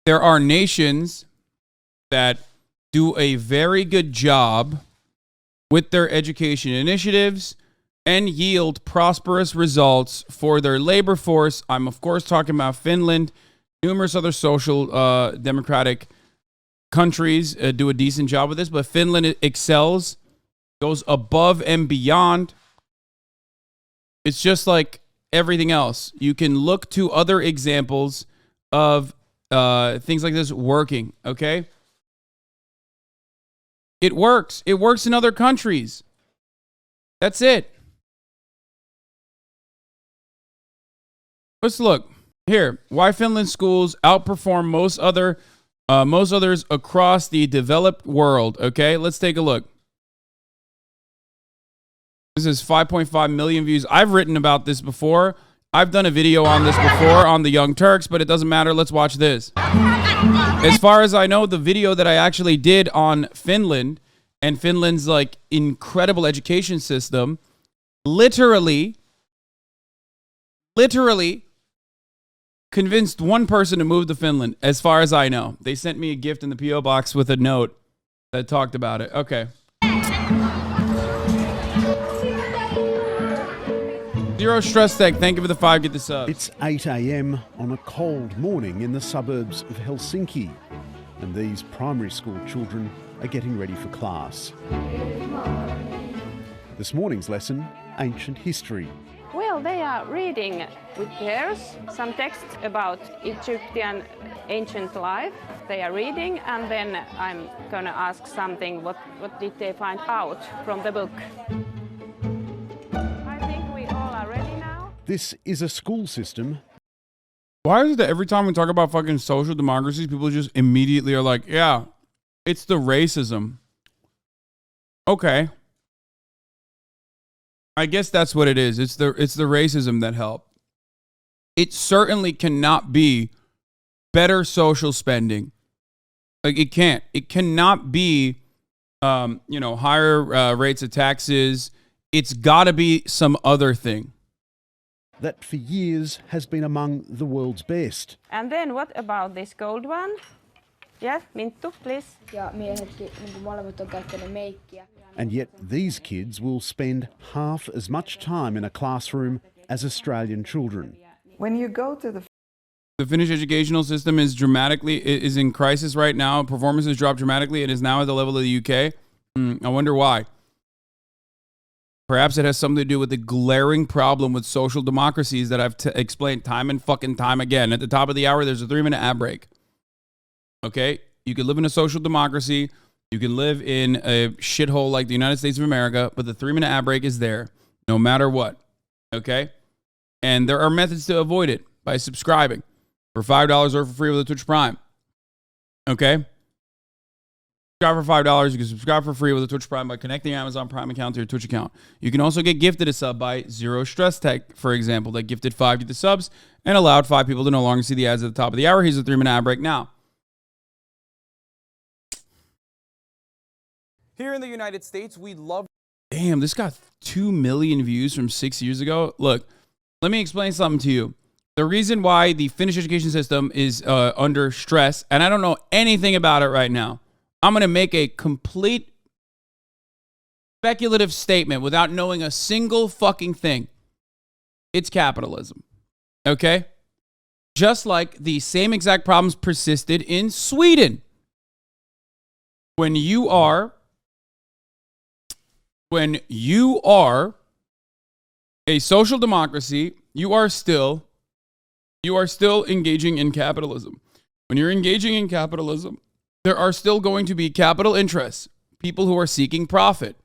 there are nations that do a very good job with their education initiatives and yield prosperous results for their labor force. I'm, of course, talking about Finland. Numerous other social democratic countries do a decent job with this, but Finland excels, goes above and beyond. It's just like everything else. You can look to other examples of things like this working, okay? It works. It works in other countries. That's it. Let's look here. Why Finland schools outperform most others across the developed world. Okay, let's take a look. This is 5.5 million views. I've written about this before. I've done a video on this before on the Young Turks, but it doesn't matter. Let's watch this. As far as I know, the video that I actually did on Finland and Finland's like incredible education system literally convinced one person to move to Finland, as far as I know. They sent me a gift in the P.O. box with a note that talked about it. Okay. Zero Stress Tech, thank you for the 5, get the sub. It's 8 a.m. on a cold morning in the suburbs of Helsinki, and these primary school children are getting ready for class. This morning's lesson, ancient history. Well, they are reading with pairs some text about Egyptian ancient life. They are reading, and then I'm going to ask something, what did they find out from the book? I think we all are ready now. This is a school system. Why is it that every time we talk about fucking social democracies, people just immediately are like, yeah, it's the racism. Okay. I guess that's what it is. It's the racism that helped. It certainly cannot be better social spending. Like it can't. It cannot be, higher rates of taxes. It's got to be some other thing. That for years has been among the world's best. And then what about this gold one? Yes, Minttu, please. Ja miehetkin molemmat on käyttänyt meikkiä. And yet these kids will spend half as much time in a classroom as Australian children. When you go to The Finnish educational system is in crisis right now. Performance has dropped dramatically. It is now at the level of the UK. I wonder why. Perhaps it has something to do with the glaring problem with social democracies that I've explained time and fucking time again. At the top of the hour, there's a 3-minute ad break. Okay? You can live in a social democracy. You can live in a shithole like the United States of America, but the 3-minute ad break is there no matter what. Okay? And there are methods to avoid it by subscribing for $5 or for free with a Twitch Prime. Okay? Subscribe for $5. You can subscribe for free with a Twitch Prime by connecting your Amazon Prime account to your Twitch account. You can also get gifted a sub by Zero Stress Tech, for example, that gifted 5 to the subs and allowed 5 people to no longer see the ads at the top of the hour. Here's a 3-minute ad break now. Here in the United States, we love... Damn, this got 2 million views from 6 years ago. Look, let me explain something to you. The reason why the Finnish education system is under stress, and I don't know anything about it right now, I'm going to make a complete speculative statement without knowing a single fucking thing. It's capitalism. Okay? Just like the same exact problems persisted in Sweden. When you are a social democracy, you are still engaging in capitalism. When you're engaging in capitalism, there are still going to be capital interests, people who are seeking profit.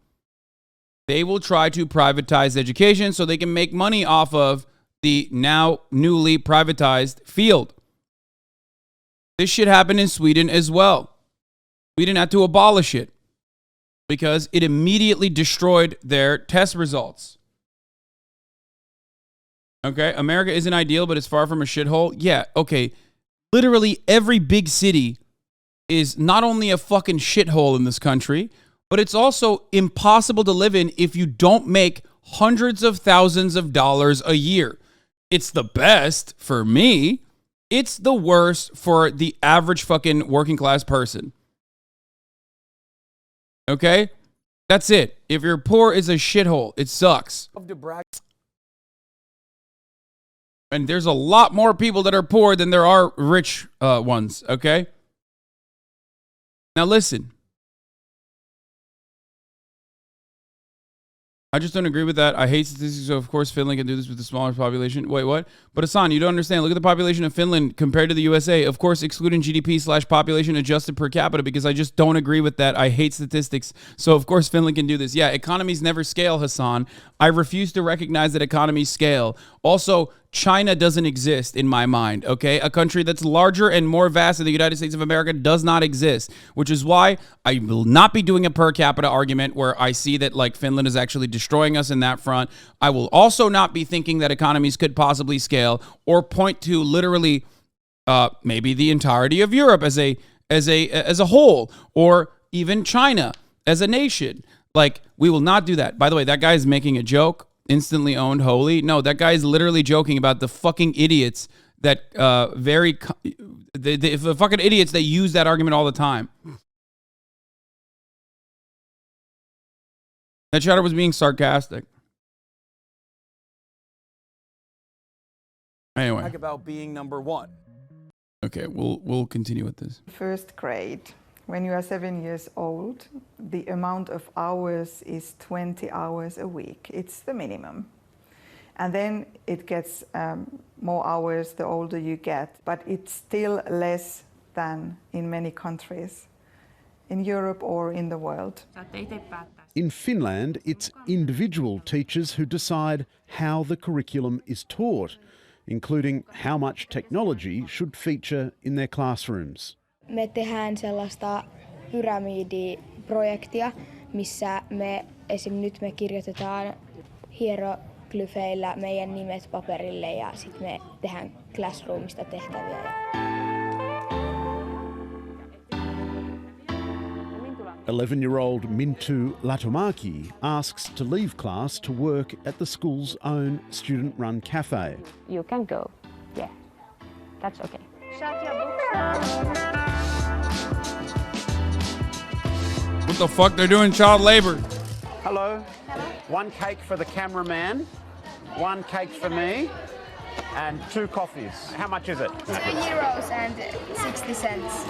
They will try to privatize education so they can make money off of the now newly privatized field. This shit happened in Sweden as well. Sweden had to abolish it because it immediately destroyed their test results. Okay, America isn't ideal, but it's far from a shithole. Yeah, okay. Literally every big city is not only a fucking shithole in this country, but it's also impossible to live in if you don't make hundreds of thousands of dollars a year. It's the best for me. It's the worst for the average fucking working class person. Okay? That's it. If you're poor, it's a shithole. It sucks. And there's a lot more people that are poor than there are rich ones, okay? Now listen. I just don't agree with that. I hate statistics, so of course Finland can do this with a smaller population. Wait, what? But Hasan, you don't understand. Look at the population of Finland compared to the USA. Of course, excluding GDP/population adjusted per capita, because I just don't agree with that. I hate statistics. So of course Finland can do this. Yeah, economies never scale, Hasan. I refuse to recognize that economies scale. Also, China doesn't exist in my mind, okay? A country that's larger and more vast than the United States of America does not exist, which is why I will not be doing a per capita argument where I see that like Finland is actually destroying us in that front. I will also not be thinking that economies could possibly scale or point to literally maybe the entirety of Europe as a whole, or even China as a nation. Like, we will not do that. By the way, that guy is making a joke. Instantly owned holy. No, that guy is literally joking about the fucking idiots that the fucking idiots that use that argument all the time. That chatter was being sarcastic. Anyway. Talk about being number one. Okay, we'll continue with this. First grade, when you are 7 years old, the amount of hours is 20 hours a week. It's the minimum. And then it gets more hours the older you get, but it's still less than in many countries in Europe or in the world. In Finland, it's individual teachers who decide how the curriculum is taught, including how much technology should feature in their classrooms. Me tehdään sellaista pyramidiprojektia, missä nyt me kirjoitetaan hieroglyfeillä meidän nimet paperille ja sitten me tehdään classroomista tehtäviä. 11-year-old Mintu Latomaki asks to leave class to work at the school's own student-run cafe. You can go. Yeah, that's okay. Shut your book. What the fuck? They're doing child labor. Hello. One cake for the cameraman, one cake for me, and 2 coffees. How much is it? €2 and 60 cents.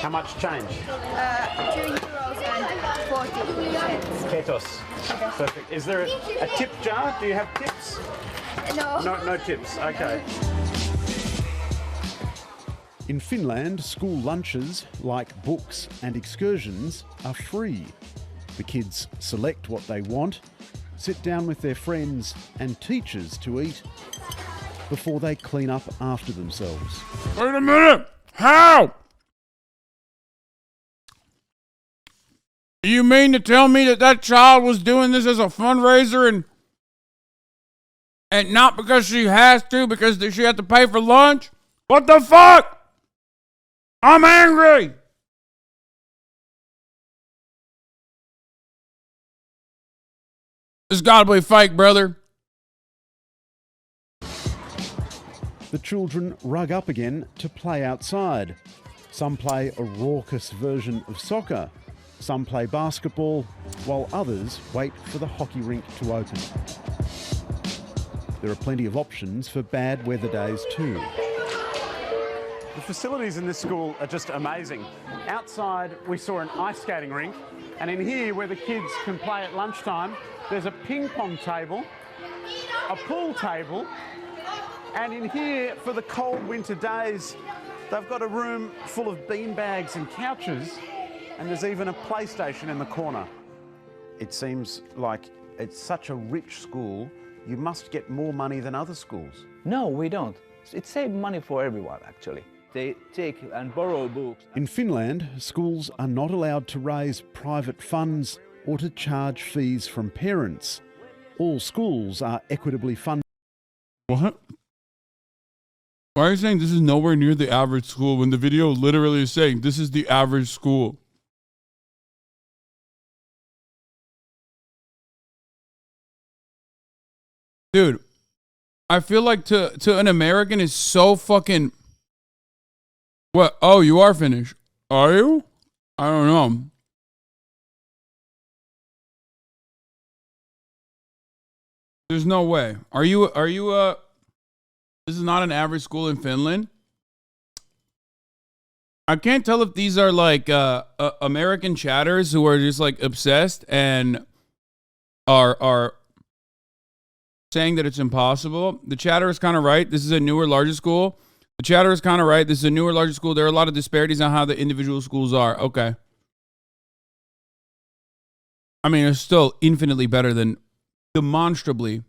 How much change? €2 and 40 cents. Ketos. Perfect. Is there a tip jar? Do you have tips? No. No tips. Okay. In Finland, school lunches, like books and excursions, are free. The kids select what they want, sit down with their friends and teachers to eat before they clean up after themselves. Wait a minute! How? Do you mean to tell me that child was doing this as a fundraiser and not because she has to, because she had to pay for lunch? What the fuck? I'm angry! This gotta be fake, brother. The children rug up again to play outside. Some play a raucous version of soccer. Some play basketball, while others wait for the hockey rink to open. There are plenty of options for bad weather days too. The facilities in this school are just amazing. Outside, we saw an ice skating rink, and in here, where the kids can play at lunchtime, there's a ping pong table, a pool table, and in here, for the cold winter days, they've got a room full of beanbags and couches, and there's even a PlayStation in the corner. It seems like it's such a rich school, you must get more money than other schools. No, we don't. It saves money for everyone, actually. They take and borrow books. In Finland, schools are not allowed to raise private funds or to charge fees from parents. All schools are equitably funded. What? Why are you saying this is nowhere near the average school when the video literally is saying this is the average school? Dude, I feel like to an American is so fucking. What? Oh, you are Finnish. Are you? I don't know. There's no way. Are you this is not an average school in Finland? I can't tell if these are like American chatters who are just like obsessed and are saying that it's impossible. The chatter is kind of right. This is a newer, larger school. The chatter is kind of right. This is a newer, larger school. There are a lot of disparities on how the individual schools are. Okay. I mean, it's still infinitely better than, demonstrably,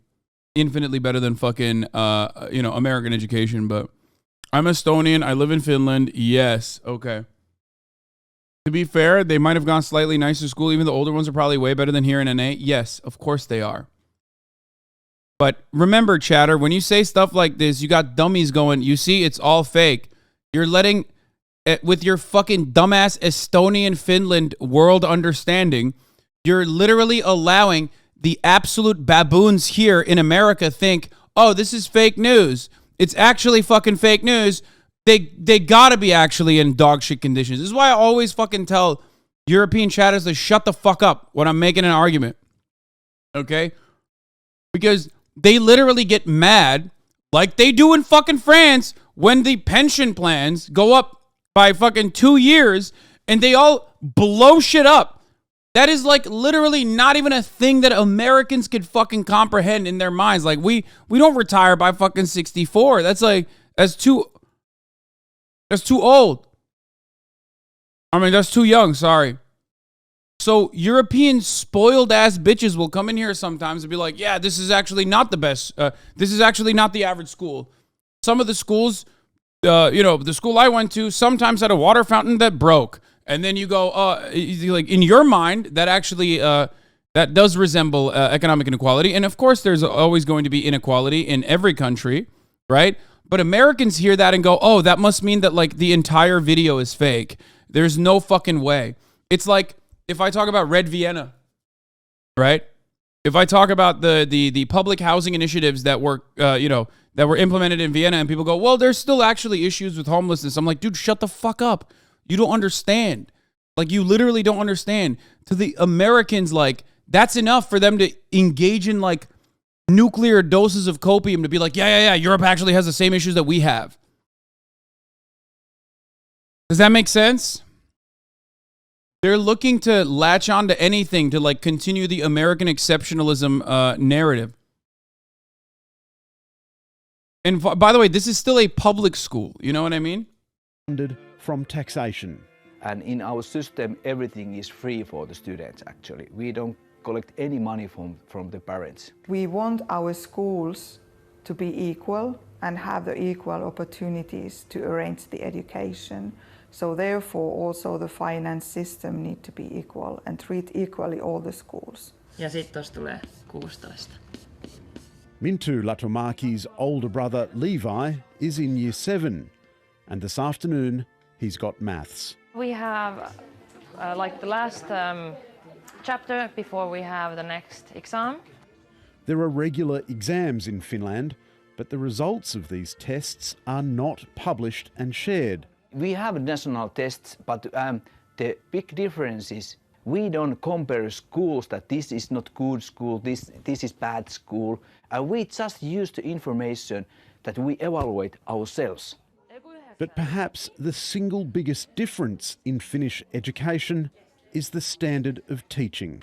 infinitely better than fucking, American education. But I'm Estonian. I live in Finland. Yes. Okay. To be fair, they might have gone slightly nicer school. Even the older ones are probably way better than here in NA. Yes, of course they are. But remember, chatter, when you say stuff like this, you got dummies going, you see, it's all fake. You're letting, with your fucking dumbass Estonian Finland world understanding, you're literally allowing the absolute baboons here in America think, oh, this is fake news. It's actually fucking fake news. They gotta be actually in dog shit conditions. This is why I always fucking tell European chatters to shut the fuck up when I'm making an argument. Okay? Because they literally get mad, like they do in fucking France, when the pension plans go up by fucking 2 years and they all blow shit up. That is like literally not even a thing that Americans could fucking comprehend in their minds. Like we don't retire by fucking 64. That's too old. I mean, that's too young, sorry. So European spoiled ass bitches will come in here sometimes and be like, yeah, this is actually not the best. This is actually not the average school. Some of the schools, the school I went to sometimes had a water fountain that broke. And then you go, like in your mind, that actually, that does resemble economic inequality. And of course, there's always going to be inequality in every country, right? But Americans hear that and go, oh, that must mean that like the entire video is fake. There's no fucking way. It's like, if I talk about Red Vienna, right? If I talk about the public housing initiatives that were, that were implemented in Vienna, and people go, well, there's still actually issues with homelessness. I'm like, dude, shut the fuck up. You don't understand. Like, you literally don't understand. To the Americans, like, that's enough for them to engage in, like, nuclear doses of copium to be like, yeah, Europe actually has the same issues that we have. Does that make sense? They're looking to latch on to anything to like continue the American exceptionalism narrative. And by the way, this is still a public school. You know what I mean? Funded from taxation. And in our system, everything is free for the students, actually. We don't collect any money from the parents. We want our schools to be equal and have the equal opportunities to arrange the education. So therefore also the finance system need to be equal and treat equally all the schools. Ja sitten tuossa tulee 16. Mintu Latomaki's older brother Levi is in year 7, and this afternoon he's got maths. We have like the last chapter before we have the next exam. There are regular exams in Finland, but the results of these tests are not published and shared. We have national tests, but the big difference is we don't compare schools that this is not good school, this is bad school. We just use the information that we evaluate ourselves. But perhaps the single biggest difference in Finnish education is the standard of teaching.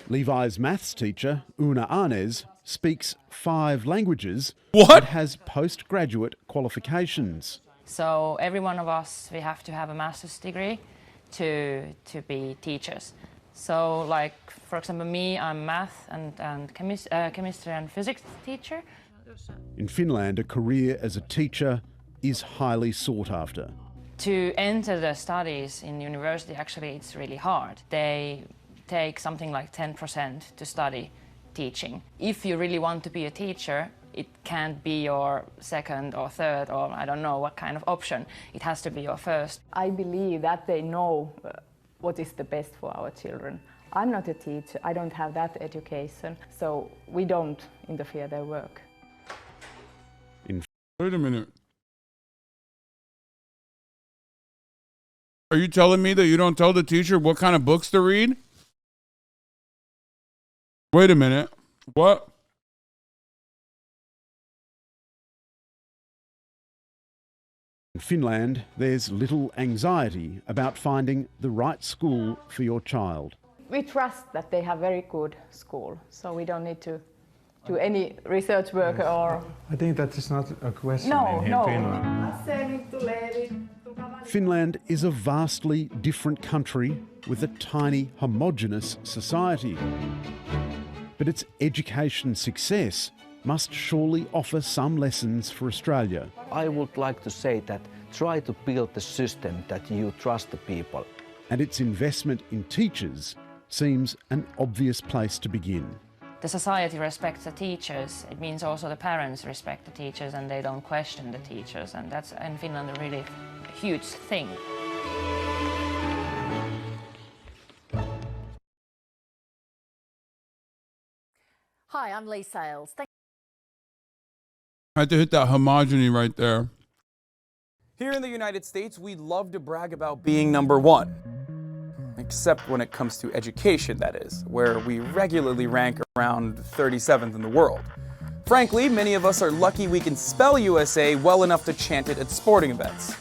Levi's maths teacher, Una Arnes, speaks 5 languages but has postgraduate qualifications. So every one of us, we have to have a master's degree to be teachers. So like, for example, me, I'm math and chemistry and physics teacher. In Finland, a career as a teacher is highly sought after. To enter the studies in university, actually, it's really hard. They take something like 10% to study teaching. If you really want to be a teacher, it can't be your second or third or I don't know what kind of option. It has to be your first. I believe that they know what is the best for our children. I'm not a teacher, I don't have that education, so we don't interfere their work. Wait a minute. Are you telling me that you don't tell the teacher what kind of books to read? Wait a minute. What? In Finland, there's little anxiety about finding the right school for your child. We trust that they have very good school, so we don't need to do any research work or... I think that is not a question No, in no. Finland. Finland is a vastly different country with a tiny, homogenous society. But its education success must surely offer some lessons for Australia. I would like to say that try to build the system that you trust the people. And its investment in teachers seems an obvious place to begin. The society respects the teachers. It means also the parents respect the teachers and they don't question the teachers. And that's in Finland a really huge thing. Hi, I'm Lee Sales. I had to hit that homogeny right there. Here in the United States, we love to brag about being number one. Except when it comes to education, that is, where we regularly rank around 37th in the world. Frankly, many of us are lucky we can spell USA well enough to chant it at sporting events.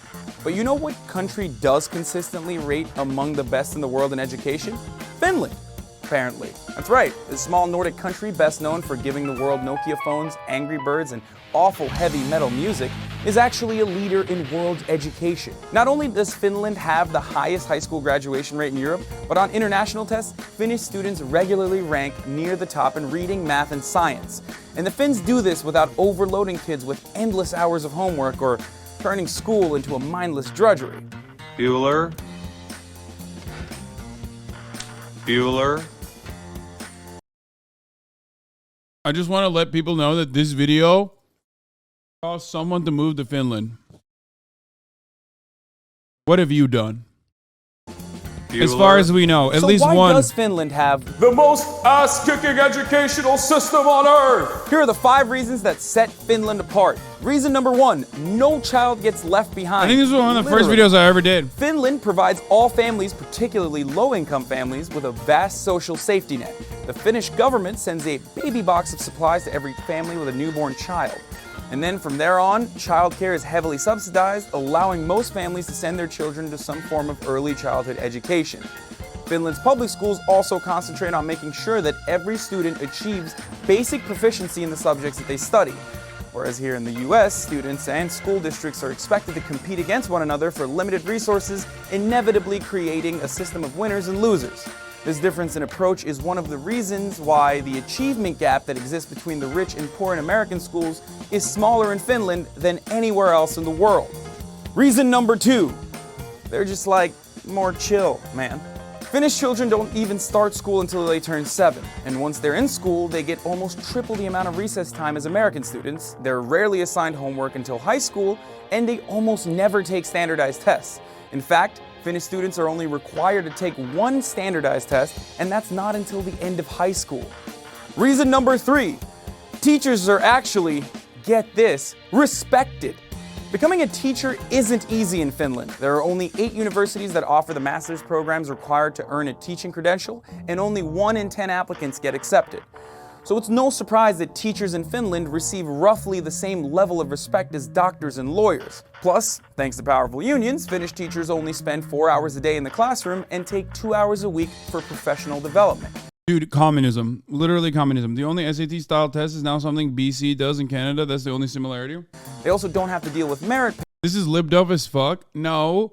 But you know what country does consistently rate among the best in the world in education? Finland, apparently. That's right, this small Nordic country best known for giving the world Nokia phones, Angry Birds, and awful heavy metal music, is actually a leader in world education. Not only does Finland have the highest high school graduation rate in Europe, but on international tests, Finnish students regularly rank near the top in reading, math, and science. And the Finns do this without overloading kids with endless hours of homework or turning school into a mindless drudgery. Bueller. Bueller. I just want to let people know that this video caused someone to move to Finland. What have you done? Bueller. As far as we know, at least why one. does Finland have the most ass-kicking educational system on earth? Here are the 5 reasons that set Finland apart. Reason number 1, no child gets left behind. I think this was one of the first Literally. videos I ever did. Finland provides all families, particularly low-income families, with a vast social safety net. The Finnish government sends a baby box of supplies to every family with a newborn child. And then from there on, childcare is heavily subsidized, allowing most families to send their children to some form of early childhood education. Finland's public schools also concentrate on making sure that every student achieves basic proficiency in the subjects that they study. Whereas here in the US, students and school districts are expected to compete against one another for limited resources, inevitably creating a system of winners and losers. This difference in approach is one of the reasons why the achievement gap that exists between the rich and poor in American schools is smaller in Finland than anywhere else in the world. Reason number 2, they're just like more chill, man. Finnish children don't even start school until they turn 7, and once they're in school, they get almost triple the amount of recess time as American students. They're rarely assigned homework until high school, and they almost never take standardized tests. In fact, Finnish students are only required to take 1 standardized test, and that's not until the end of high school. Reason number 3, teachers are actually, get this, respected. Becoming a teacher isn't easy in Finland. There are only 8 universities that offer the master's programs required to earn a teaching credential, and only 1 in 10 applicants get accepted. So it's no surprise that teachers in Finland receive roughly the same level of respect as doctors and lawyers. Plus, thanks to powerful unions, Finnish teachers only spend 4 hours a day in the classroom and take 2 hours a week for professional development. Dude, communism. Literally communism. The only SAT style test is now something BC does in Canada. That's the only similarity. They also don't have to deal with merit. This is libbed up as fuck. No.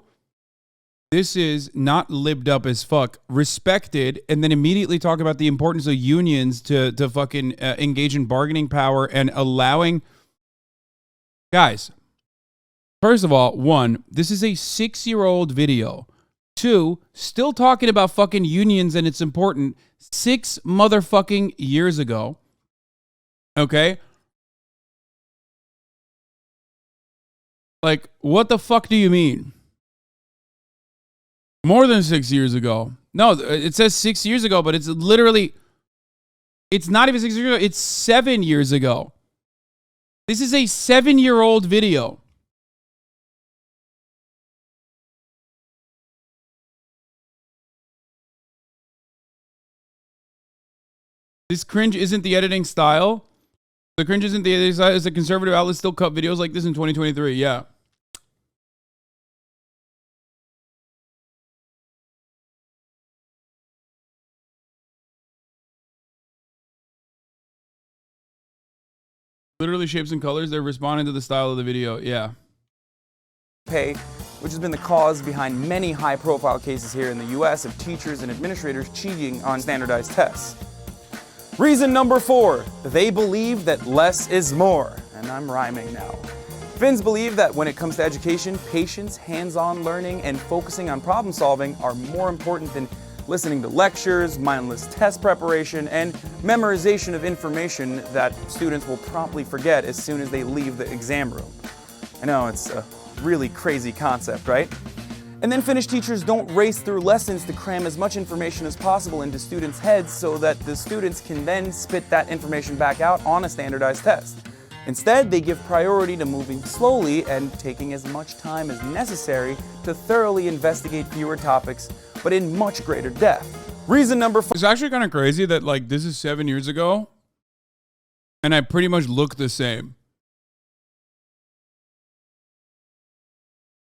This is not libbed up as fuck. Respected, and then immediately talk about the importance of unions to fucking engage in bargaining power and allowing... Guys, first of all, 1, this is a 6-year-old video. 2, still talking about fucking unions and it's important 6 motherfucking years ago. Okay? Like, what the fuck do you mean? More than 6 years ago. No, it says 6 years ago, but it's literally, it's not even 6 years ago. It's 7 years ago. This is a 7-year-old video. This cringe isn't the editing style. The cringe isn't the editing style. It's a conservative outlet still cut videos like this in 2023. Yeah. Literally shapes and colors. They're responding to the style of the video. Yeah. Pay, which has been the cause behind many high-profile cases here in the U.S. of teachers and administrators cheating on standardized tests. Reason number 4, they believe that less is more. And I'm rhyming now. Finns believe that when it comes to education, patience, hands-on learning, and focusing on problem solving are more important than listening to lectures, mindless test preparation, and memorization of information that students will promptly forget as soon as they leave the exam room. I know, it's a really crazy concept, right? And then Finnish teachers don't race through lessons to cram as much information as possible into students' heads so that the students can then spit that information back out on a standardized test. Instead, they give priority to moving slowly and taking as much time as necessary to thoroughly investigate fewer topics, but in much greater depth. Reason number 4. It's actually kind of crazy that like this is 7 years ago and I pretty much look the same.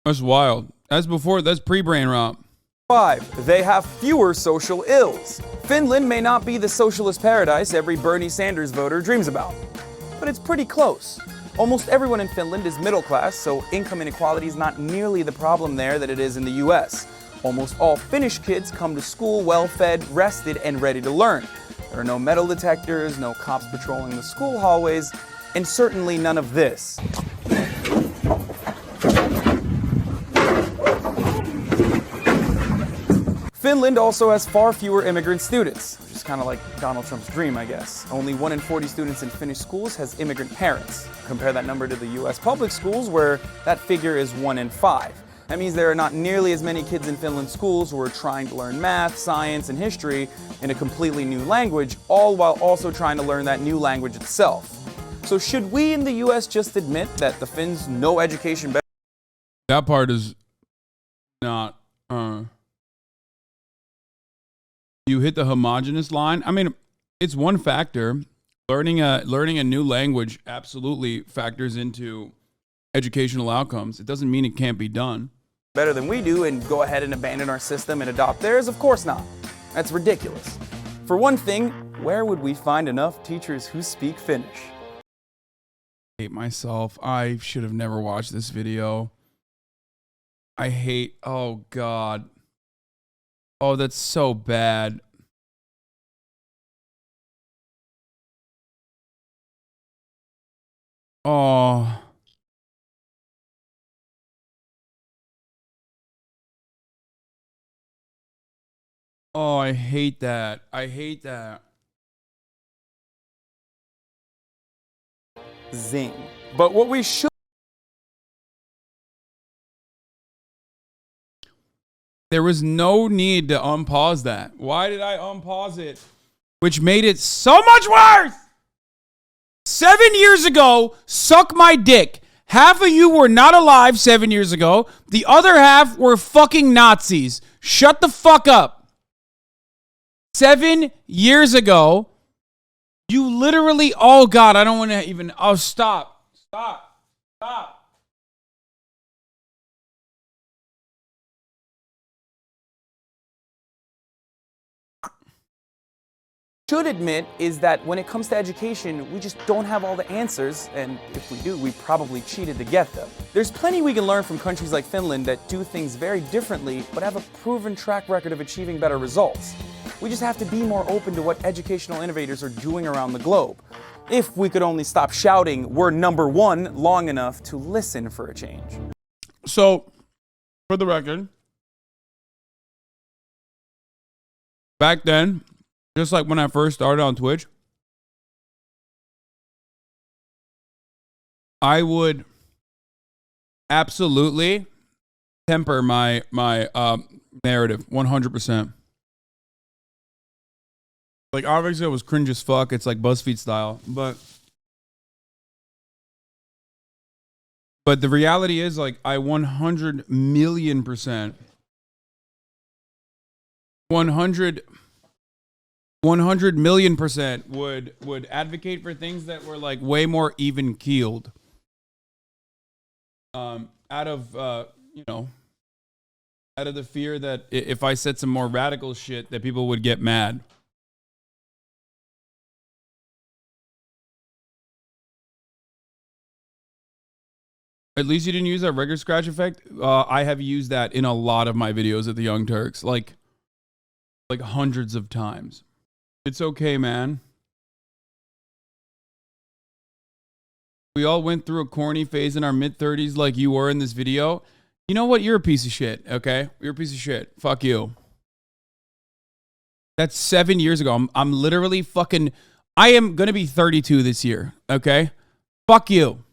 That's wild. That's before, that's pre-brain rot. 5. They have fewer social ills. Finland may not be the socialist paradise every Bernie Sanders voter dreams about, but it's pretty close. Almost everyone in Finland is middle class, so income inequality is not nearly the problem there that it is in the US. Almost all Finnish kids come to school well-fed, rested, and ready to learn. There are no metal detectors, no cops patrolling the school hallways, and certainly none of this. Finland also has far fewer immigrant students, which is kind of like Donald Trump's dream, I guess. Only 1 in 40 students in Finnish schools has immigrant parents. Compare that number to the US public schools, where that figure is 1 in 5. That means there are not nearly as many kids in Finland's schools who are trying to learn math, science, and history in a completely new language, all while also trying to learn that new language itself. So should we in the US just admit that the Finns know education better? That part is not, you hit the homogenous line. I mean, it's one factor. Learning a new language absolutely factors into educational outcomes. It doesn't mean it can't be done. Better than we do and go ahead and abandon our system and adopt theirs? Of course not. That's ridiculous. For one thing, where would we find enough teachers who speak Finnish? I hate myself. I should have never watched this video. I hate, oh God. Oh, that's so bad. Oh. Oh, I hate that. I hate that. Zing. But what we should... There was no need to unpause that. Why did I unpause it? Which made it so much worse! 7 years ago, suck my dick. Half of you were not alive 7 years ago. The other half were fucking Nazis. Shut the fuck up. 7 years ago, you literally, oh God, I don't want to even, oh, stop. Should admit is that when it comes to education, we just don't have all the answers, and if we do, we probably cheated to get them. There's plenty we can learn from countries like Finland that do things very differently, but have a proven track record of achieving better results. We just have to be more open to what educational innovators are doing around the globe. If we could only stop shouting, "We're number one," long enough to listen for a change. So, for the record, back then, just like when I first started on Twitch, I would absolutely temper my narrative 100%. Like, obviously it was cringe as fuck. It's like BuzzFeed style, but But the reality is, like, I 100 million%, 100 million% would advocate for things that were like way more even keeled. Out of out of the fear that if I said some more radical shit, that people would get mad. At least you didn't use that record scratch effect. I have used that in a lot of my videos at the Young Turks, like hundreds of times. It's okay, man. We all went through a corny phase in our mid-30s like you were in this video. You know what? You're a piece of shit, okay? You're a piece of shit. Fuck you. That's 7 years ago. I'm literally fucking... I am going to be 32 this year, okay? Fuck you.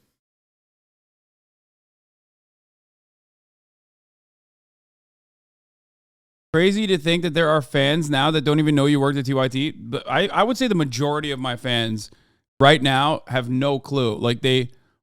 Crazy to think that there are fans now that don't even know you worked at TYT. But I would say the majority of my fans right now have no clue. Like, they